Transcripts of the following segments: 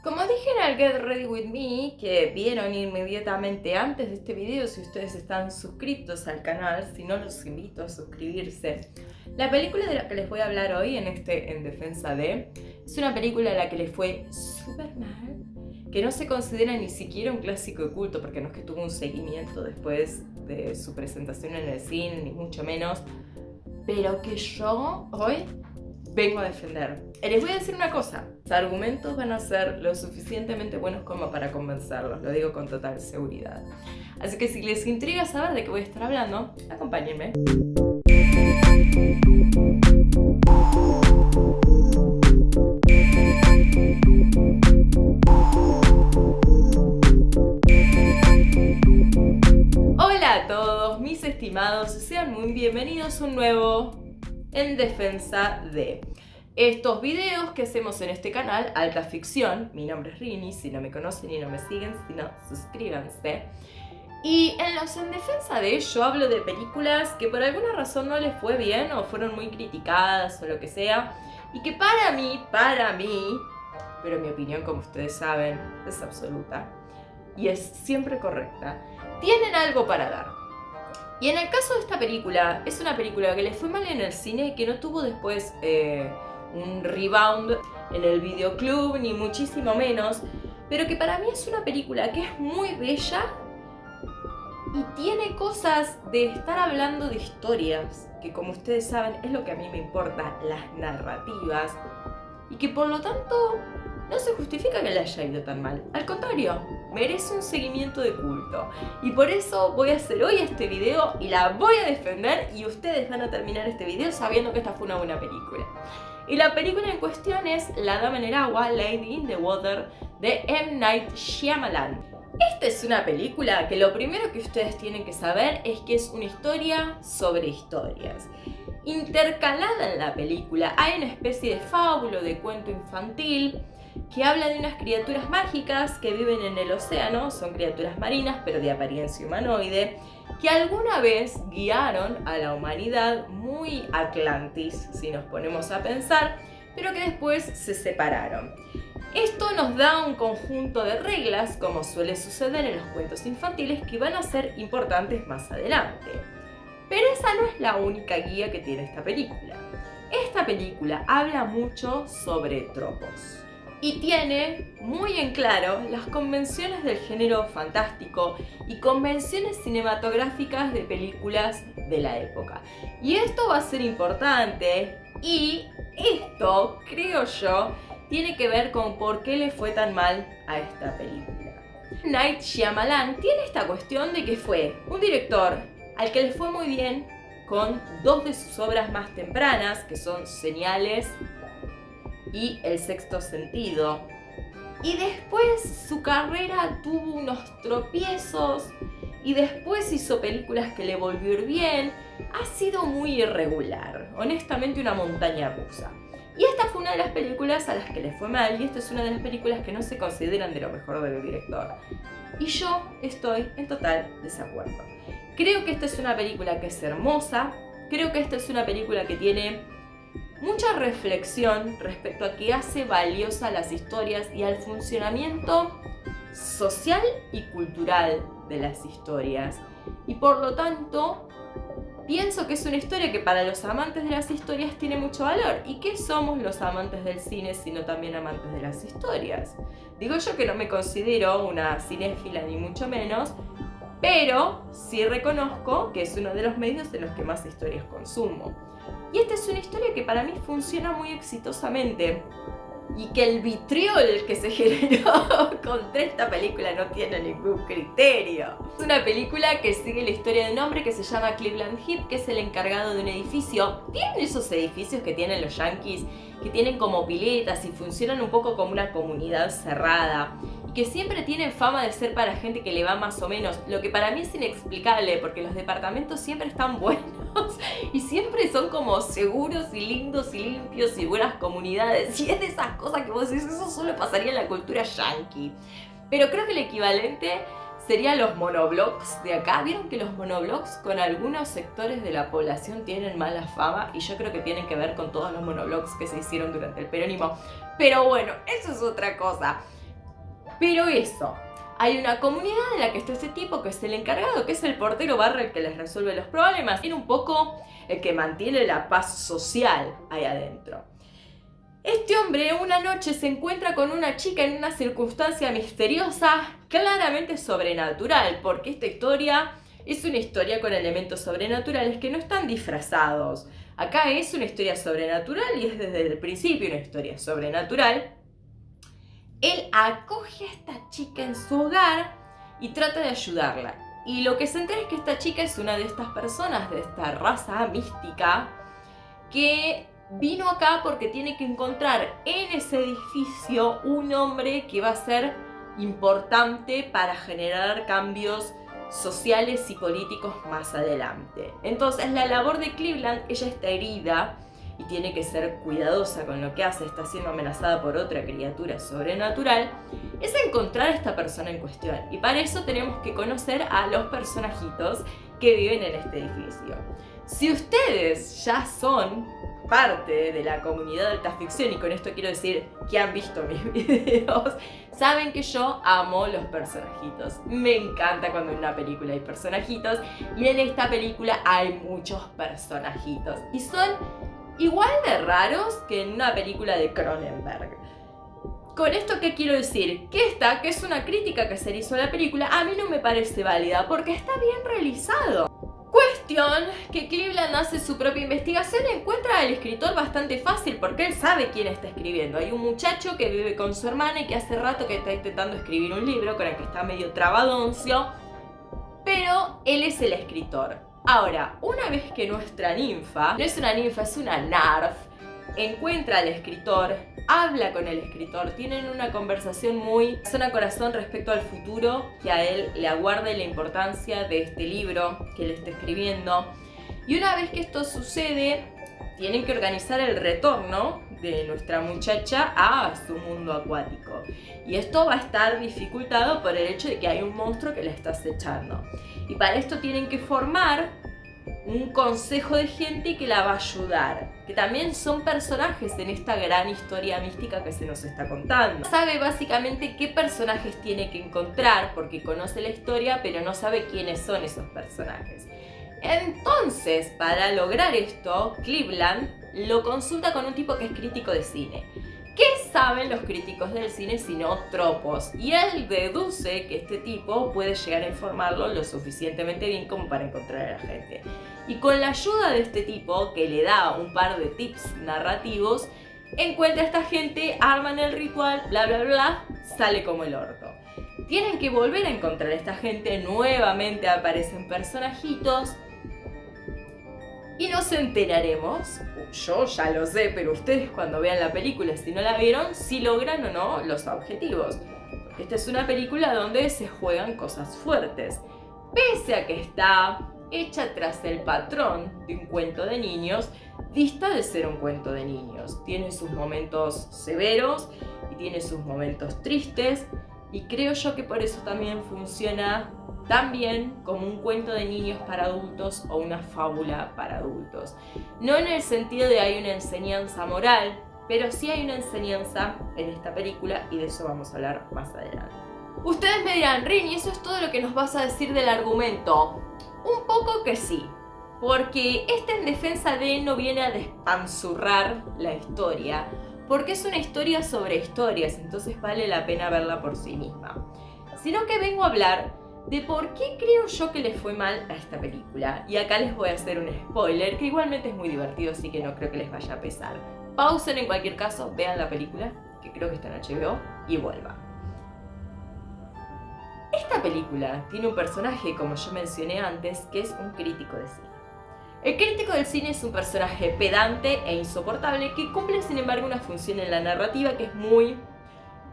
Como dije en el Get Ready With Me, que vieron inmediatamente antes de este video, si ustedes están suscritos al canal, si no los invito a suscribirse. La película de la que les voy a hablar hoy En Defensa de, es una película a la que le fue súper mal, que no se considera ni siquiera un clásico de culto, porque no es que tuvo un seguimiento después de su presentación en el cine, ni mucho menos, pero que yo hoy vengo a defender. Les voy a decir una cosa, los argumentos van a ser lo suficientemente buenos como para convencerlos, lo digo con total seguridad. Así que si les intriga saber de qué voy a estar hablando, acompáñenme. Hola a todos mis estimados, sean muy bienvenidos a un nuevo En Defensa de. Estos videos que hacemos en este canal, Alta Ficción, mi nombre es Rini, si no me conocen y no me siguen, si no, suscríbanse. Y en los En Defensa de yo hablo de películas que por alguna razón no les fue bien o fueron muy criticadas o lo que sea, y que para mí, pero mi opinión, como ustedes saben, es absoluta y es siempre correcta, tienen algo para dar. Y en el caso de esta película, es una película que le fue mal en el cine, que no tuvo después un rebound en el videoclub, ni muchísimo menos, pero que para mí es una película que es muy bella y tiene cosas de estar hablando de historias, que como ustedes saben es lo que a mí me importa, las narrativas, y que por lo tanto no se justifica que le haya ido tan mal. Al contrario, merece un seguimiento de culto. Y por eso voy a hacer hoy este video y la voy a defender, y ustedes van a terminar este video sabiendo que esta fue una buena película. Y la película en cuestión es La Dama en el Agua, Lady in the Water, de M. Night Shyamalan. Esta es una película que lo primero que ustedes tienen que saber es que es una historia sobre historias. Intercalada en la película hay una especie de fábula, de cuento infantil, que habla de unas criaturas mágicas que viven en el océano, son criaturas marinas pero de apariencia humanoide, que alguna vez guiaron a la humanidad muy Atlantis, si nos ponemos a pensar, pero que después se separaron. Esto nos da un conjunto de reglas, como suele suceder en los cuentos infantiles, que van a ser importantes más adelante. Pero esa no es la única guía que tiene esta película. Esta película habla mucho sobre tropos y tiene muy en claro las convenciones del género fantástico y convenciones cinematográficas de películas de la época. Y esto va a ser importante, y esto, creo yo, tiene que ver con por qué le fue tan mal a esta película. Night Shyamalan tiene esta cuestión de que fue un director al que le fue muy bien con dos de sus obras más tempranas, que son Señales y El Sexto Sentido. Y después su carrera tuvo unos tropiezos y después hizo películas que le volvió a ir bien. Ha sido muy irregular, honestamente una montaña rusa. Y esta fue una de las películas a las que le fue mal, y esta es una de las películas que no se consideran de lo mejor del director. Y yo estoy en total desacuerdo. Creo que esta es una película que es hermosa, creo que esta es una película que tiene mucha reflexión respecto a qué hace valiosa las historias y al funcionamiento social y cultural de las historias. Y por lo tanto, pienso que es una historia que para los amantes de las historias tiene mucho valor. ¿Y qué somos los amantes del cine sino también amantes de las historias? Digo yo que no me considero una cinéfila ni mucho menos, pero sí reconozco que es uno de los medios en los que más historias consumo. Y esta es una historia que para mí funciona muy exitosamente, y que el vitriol que se generó contra esta película no tiene ningún criterio. Es una película que sigue la historia de un hombre que se llama Cleveland Heap, que es el encargado de un edificio. ¿Tienen esos edificios que tienen los yankees, que tienen como piletas y funcionan un poco como una comunidad cerrada, y que siempre tienen fama de ser para gente que le va más o menos? Lo que para mí es inexplicable, porque los departamentos siempre están buenos y siempre son como seguros y lindos y limpios y buenas comunidades, y es de esas cosas que vos decís, eso solo pasaría en la cultura yankee. Pero creo que el equivalente serían los monoblocks de acá. Vieron que los monoblocks con algunos sectores de la población tienen mala fama, y yo creo que tienen que ver con todos los monoblocks que se hicieron durante el peronismo. Pero bueno, eso es otra cosa. Pero eso, hay una comunidad en la que está este tipo que es el encargado, que es el portero barra el que les resuelve los problemas, y un poco el que mantiene la paz social ahí adentro. Este hombre una noche se encuentra con una chica en una circunstancia misteriosa, claramente sobrenatural, porque esta historia es una historia con elementos sobrenaturales que no están disfrazados. Acá es una historia sobrenatural y es desde el principio una historia sobrenatural. Él acoge a esta chica en su hogar y trata de ayudarla. Y lo que se entera es que esta chica es una de estas personas, de esta raza mística, que vino acá porque tiene que encontrar en ese edificio un hombre que va a ser importante para generar cambios sociales y políticos más adelante. Entonces la labor de Cleveland, ella está herida y tiene que ser cuidadosa con lo que hace, está siendo amenazada por otra criatura sobrenatural, es encontrar a esta persona en cuestión. Y para eso tenemos que conocer a los personajitos que viven en este edificio. Si ustedes ya son parte de la comunidad de alta ficción, y con esto quiero decir que han visto mis videos, saben que yo amo los personajitos. Me encanta cuando en una película hay personajitos, y en esta película hay muchos personajitos. Y son igual de raros que en una película de Cronenberg. ¿Con esto qué quiero decir? Que esta, que es una crítica que se le hizo a la película, a mí no me parece válida, porque está bien realizado. Cuestión que Cleveland hace su propia investigación y encuentra al escritor bastante fácil porque él sabe quién está escribiendo. Hay un muchacho que vive con su hermana y que hace rato que está intentando escribir un libro con el que está medio trabadoncio, pero él es el escritor. Ahora, una vez que nuestra ninfa, no es una ninfa, es una narf, encuentra al escritor, habla con el escritor, tienen una conversación muy zona corazón respecto al futuro que a él le aguarda y la importancia de este libro que él está escribiendo. Y una vez que esto sucede, tienen que organizar el retorno de nuestra muchacha a su mundo acuático. Y esto va a estar dificultado por el hecho de que hay un monstruo que la está acechando. Y para esto tienen que formar un consejo de gente que la va a ayudar, que también son personajes en esta gran historia mística que se nos está contando. Sabe básicamente qué personajes tiene que encontrar porque conoce la historia, pero no sabe quiénes son esos personajes. Entonces, para lograr esto, Cleveland lo consulta con un tipo que es crítico de cine. ¿Qué saben los críticos del cine sino tropos? Y él deduce que este tipo puede llegar a informarlo lo suficientemente bien como para encontrar a la gente. Y con la ayuda de este tipo, que le da un par de tips narrativos, encuentra a esta gente, arman el ritual, bla bla bla, sale como el orto. Tienen que volver a encontrar a esta gente, nuevamente aparecen personajitos, y nos enteraremos, yo ya lo sé, pero ustedes cuando vean la película, si no la vieron, si logran o no los objetivos. Porque esta es una película donde se juegan cosas fuertes. Pese a que está hecha tras el patrón de un cuento de niños, dista de ser un cuento de niños. Tiene sus momentos severos y tiene sus momentos tristes, y creo yo que por eso también funciona tan bien como un cuento de niños para adultos o una fábula para adultos. No en el sentido de hay una enseñanza moral, pero sí hay una enseñanza en esta película y de eso vamos a hablar más adelante. Ustedes me dirán, Rin, ¿y eso es todo lo que nos vas a decir del argumento? Un poco que sí, porque En defensa de no viene a despanzurrar la historia, porque es una historia sobre historias, entonces vale la pena verla por sí misma. Sino que vengo a hablar de por qué creo yo que le fue mal a esta película. Y acá les voy a hacer un spoiler, que igualmente es muy divertido, así que no creo que les vaya a pesar. Pausen en cualquier caso, vean la película, que creo que está en HBO, y vuelvan. Esta película tiene un personaje, como yo mencioné antes, que es un crítico de cine. El crítico del cine es un personaje pedante e insoportable que cumple sin embargo una función en la narrativa que es muy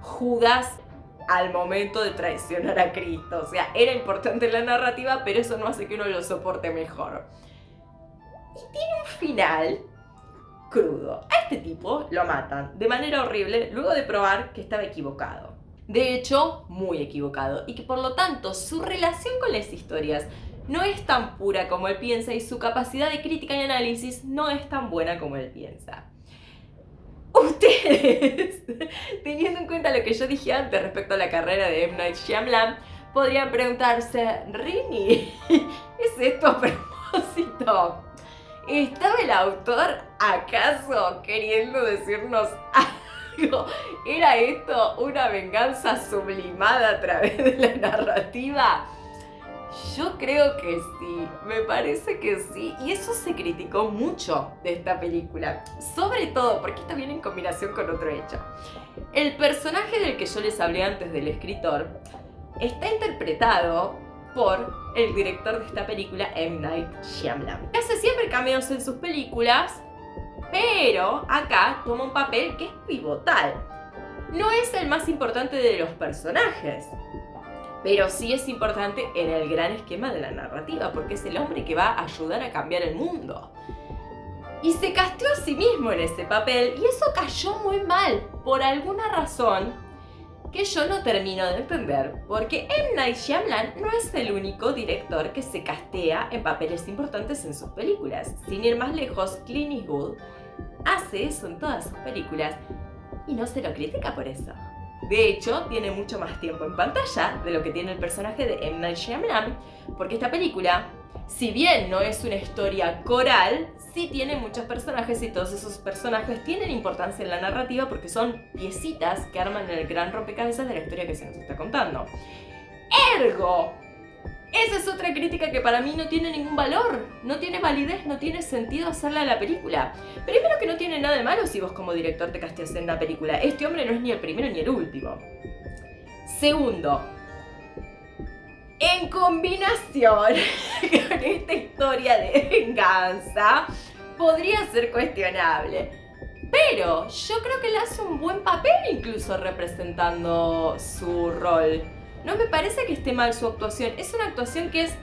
Judas al momento de traicionar a Cristo. O sea, era importante en la narrativa, pero eso no hace que uno lo soporte mejor. Y tiene un final crudo. A este tipo lo matan de manera horrible luego de probar que estaba equivocado. De hecho, muy equivocado. Y que por lo tanto su relación con las historias no es tan pura como él piensa y su capacidad de crítica y análisis no es tan buena como él piensa. Ustedes, teniendo en cuenta lo que yo dije antes respecto a la carrera de M. Night Shyamalan, podrían preguntarse, Rini, ¿es esto a propósito? ¿Estaba el autor acaso queriendo decirnos algo? ¿Era esto una venganza sublimada a través de la narrativa? Yo creo que sí, me parece que sí. Y eso se criticó mucho de esta película. Sobre todo porque esto viene en combinación con otro hecho. El personaje del que yo les hablé antes del escritor está interpretado por el director de esta película, M. Night Shyamalan. Hace siempre cameos en sus películas, pero acá toma un papel que es pivotal. No es el más importante de los personajes, pero sí es importante en el gran esquema de la narrativa, porque es el hombre que va a ayudar a cambiar el mundo. Y se casteó a sí mismo en ese papel, y eso cayó muy mal, por alguna razón que yo no termino de entender, porque M. Night Shyamalan no es el único director que se castea en papeles importantes en sus películas. Sin ir más lejos, Clint Eastwood hace eso en todas sus películas y no se lo critica por eso. De hecho, tiene mucho más tiempo en pantalla de lo que tiene el personaje de M. Night Shyamalan, porque esta película, si bien no es una historia coral, sí tiene muchos personajes y todos esos personajes tienen importancia en la narrativa porque son piecitas que arman el gran rompecabezas de la historia que se nos está contando. ¡Ergo! Esa es otra crítica que para mí no tiene ningún valor, no tiene validez, no tiene sentido hacerla a la película. Primero que no tiene nada de malo si vos como director te casteas en una película. Este hombre no es ni el primero ni el último. Segundo, en combinación con esta historia de venganza, podría ser cuestionable. Pero yo creo que él hace un buen papel incluso representando su rol. No me parece que esté mal su actuación. Es una actuación que es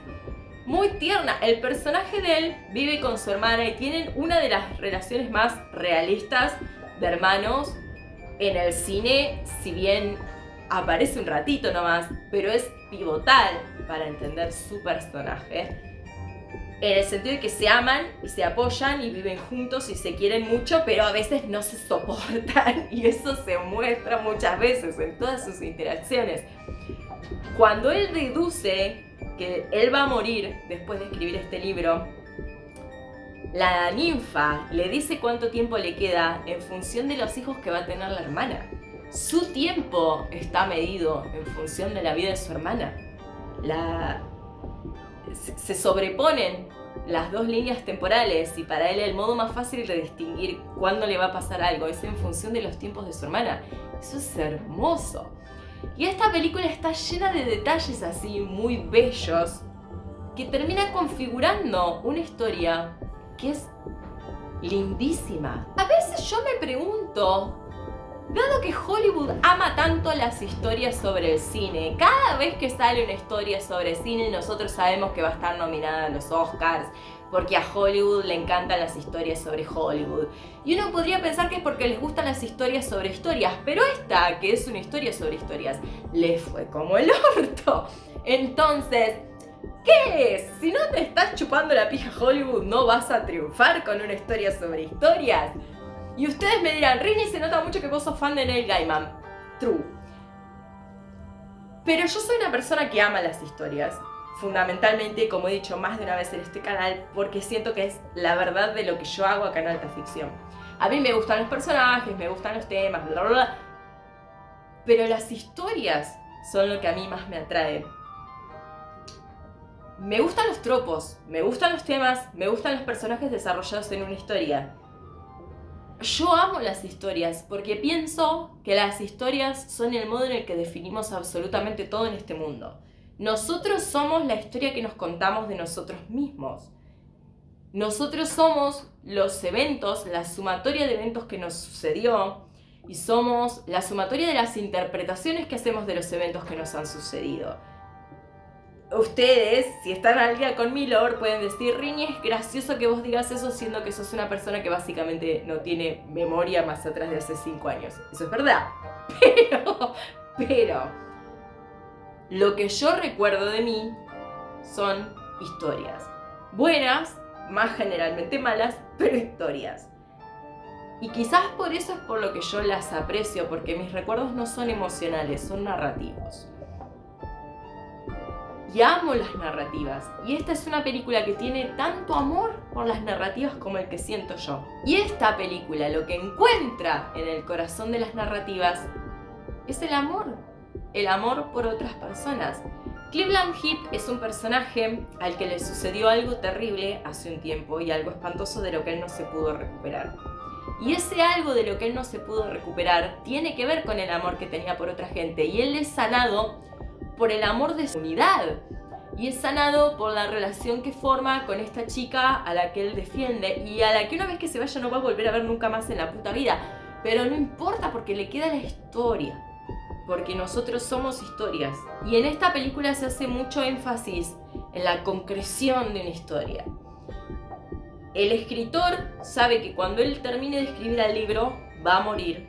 muy tierna. El personaje de él vive con su hermana y tienen una de las relaciones más realistas de hermanos en el cine, si bien aparece un ratito nomás, pero es pivotal para entender su personaje. En el sentido de que se aman y se apoyan y viven juntos y se quieren mucho, pero a veces no se soportan y eso se muestra muchas veces en todas sus interacciones. Cuando él deduce que él va a morir después de escribir este libro, la ninfa le dice cuánto tiempo le queda en función de los hijos que va a tener la hermana. Su tiempo está medido en función de la vida de su hermana. Se sobreponen las dos líneas temporales y para él el modo más fácil de distinguir cuándo le va a pasar algo es en función de los tiempos de su hermana. Eso es hermoso. Y esta película está llena de detalles así muy bellos que termina configurando una historia que es lindísima. A veces yo me pregunto, dado que Hollywood ama tanto las historias sobre el cine, cada vez que sale una historia sobre cine nosotros sabemos que va a estar nominada a los Oscars, porque a Hollywood le encantan las historias sobre Hollywood. Y uno podría pensar que es porque les gustan las historias sobre historias, pero esta, que es una historia sobre historias, le fue como el orto. Entonces, ¿qué es? Si no te estás chupando la pija Hollywood, ¿no vas a triunfar con una historia sobre historias? Y ustedes me dirán, Rini, se nota mucho que vos sos fan de Neil Gaiman. True. Pero yo soy una persona que ama las historias. Fundamentalmente, como he dicho más de una vez en este canal, porque siento que es la verdad de lo que yo hago acá en Alta Ficción. A mí me gustan los personajes, me gustan los temas, bla, bla, bla. Pero las historias son lo que a mí más me atrae. Me gustan los tropos, me gustan los temas, me gustan los personajes desarrollados en una historia. Yo amo las historias porque pienso que las historias son el modo en el que definimos absolutamente todo en este mundo. Nosotros somos la historia que nos contamos de nosotros mismos. Nosotros somos los eventos, la sumatoria de eventos que nos sucedió y somos la sumatoria de las interpretaciones que hacemos de los eventos que nos han sucedido. Ustedes, si están al día con mi lore, pueden decir, Rini, es gracioso que vos digas eso siendo que sos una persona que básicamente no tiene memoria más atrás de hace 5 años. Eso es verdad. Pero, lo que yo recuerdo de mí son historias. Buenas, más generalmente malas, pero historias. Y quizás por eso es por lo que yo las aprecio, porque mis recuerdos no son emocionales, son narrativos. Y amo las narrativas. Y esta es una película que tiene tanto amor por las narrativas como el que siento yo. Y esta película lo que encuentra en el corazón de las narrativas es el amor. El amor por otras personas. Cleveland Heap es un personaje al que le sucedió algo terrible hace un tiempo y algo espantoso de lo que él no se pudo recuperar. Y ese algo de lo que él no se pudo recuperar tiene que ver con el amor que tenía por otra gente. Y él es sanado por el amor de su unidad. Y es sanado por la relación que forma con esta chica a la que él defiende y a la que una vez que se vaya no va a volver a ver nunca más en la puta vida. Pero no importa porque le queda la historia. Porque nosotros somos historias. Y en esta película se hace mucho énfasis en la concreción de una historia. El escritor sabe que cuando él termine de escribir el libro va a morir,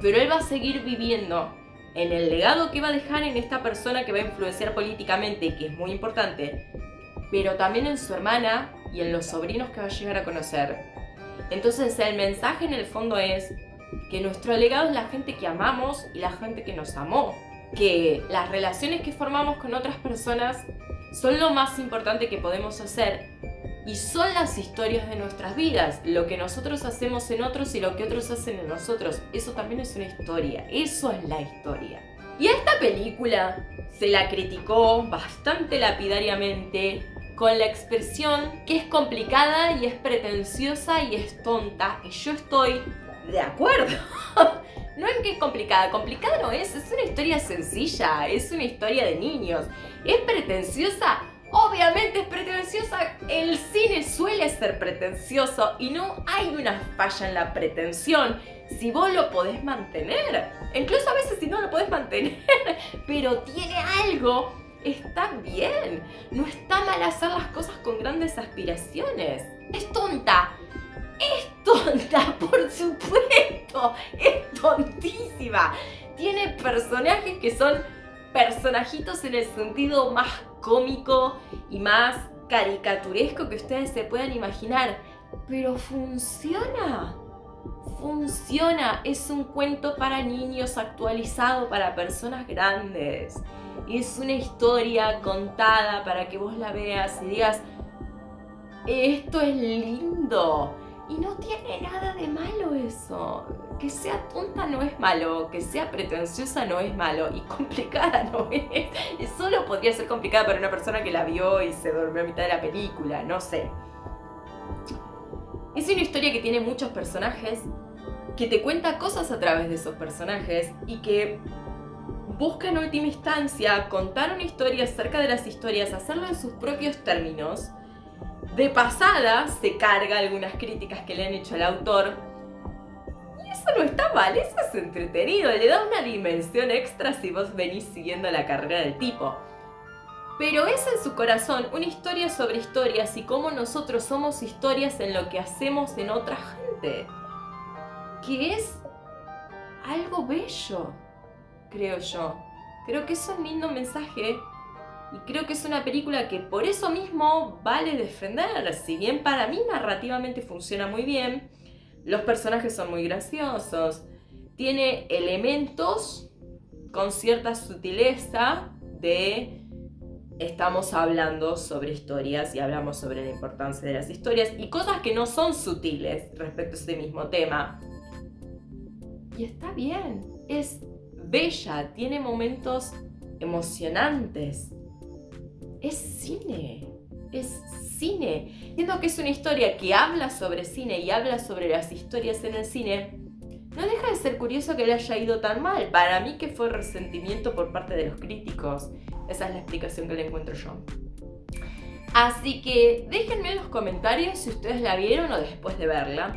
pero él va a seguir viviendo en el legado que va a dejar en esta persona que va a influenciar políticamente, que es muy importante, pero también en su hermana y en los sobrinos que va a llegar a conocer. Entonces el mensaje en el fondo es que nuestro legado es la gente que amamos y la gente que nos amó. Que las relaciones que formamos con otras personas son lo más importante que podemos hacer. Y son las historias de nuestras vidas. Lo que nosotros hacemos en otros y lo que otros hacen en nosotros. Eso también es una historia. Eso es la historia. Y a esta película se la criticó bastante lapidariamente con la expresión que es complicada y es pretenciosa y es tonta. Y yo estoy de acuerdo. No en que es complicada. Complicada no es una historia sencilla. Es una historia de niños. ¿Es pretenciosa? Obviamente es pretenciosa. El cine suele ser pretencioso y no hay una falla en la pretensión si vos lo podés mantener. Incluso a veces si no lo podés mantener, pero tiene algo, está bien. No está mal hacer las cosas con grandes aspiraciones. Es tonta. Es tonta, por supuesto. Es tontísima. Tiene personajes que son personajitos en el sentido más cómico y más caricaturesco que ustedes se puedan imaginar. Pero funciona. Funciona. Es un cuento para niños actualizado para personas grandes. Es una historia contada para que vos la veas y digas, esto es lindo. Y no tiene nada de malo eso. Que sea tonta no es malo, que sea pretenciosa no es malo y complicada no es. Solo podría ser complicada para una persona que la vio y se durmió a mitad de la película, no sé. Es una historia que tiene muchos personajes, que te cuenta cosas a través de esos personajes y que busca en última instancia contar una historia acerca de las historias, hacerlo en sus propios términos. De pasada se carga algunas críticas que le han hecho al autor. Y eso no está mal, eso es entretenido. Le da una dimensión extra si vos venís siguiendo la carrera del tipo. Pero es en su corazón una historia sobre historias y cómo nosotros somos historias en lo que hacemos en otra gente. Que es algo bello, creo yo. Creo que es un lindo mensaje. Y creo que es una película que por eso mismo vale defender. Si bien para mí narrativamente funciona muy bien, los personajes son muy graciosos, tiene elementos con cierta sutileza de estamos hablando sobre historias y hablamos sobre la importancia de las historias y cosas que no son sutiles respecto a ese mismo tema. Y está bien, es bella, tiene momentos emocionantes. Es cine, es cine. Siento que es una historia que habla sobre cine y habla sobre las historias en el cine. No deja de ser curioso que le haya ido tan mal. Para mí que fue resentimiento por parte de los críticos. Esa es la explicación que le encuentro yo. Así que déjenme en los comentarios si ustedes la vieron o después de verla.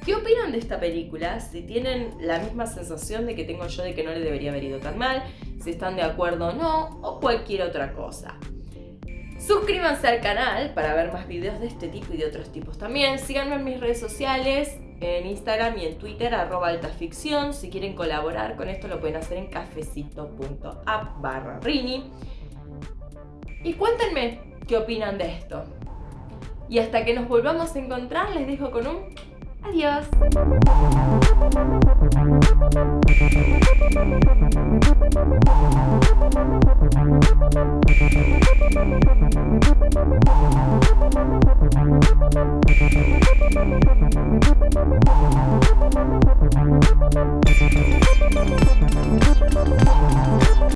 ¿Qué opinan de esta película? Si tienen la misma sensación de que tengo yo de que no le debería haber ido tan mal, si están de acuerdo o no, o cualquier otra cosa. Suscríbanse al canal para ver más videos de este tipo y de otros tipos también. Síganme en mis redes sociales, en Instagram y en Twitter, @altaficción. Si quieren colaborar con esto lo pueden hacer en cafecito.app/Rini. Y cuéntenme qué opinan de esto. Y hasta que nos volvamos a encontrar les dejo con un Adiós.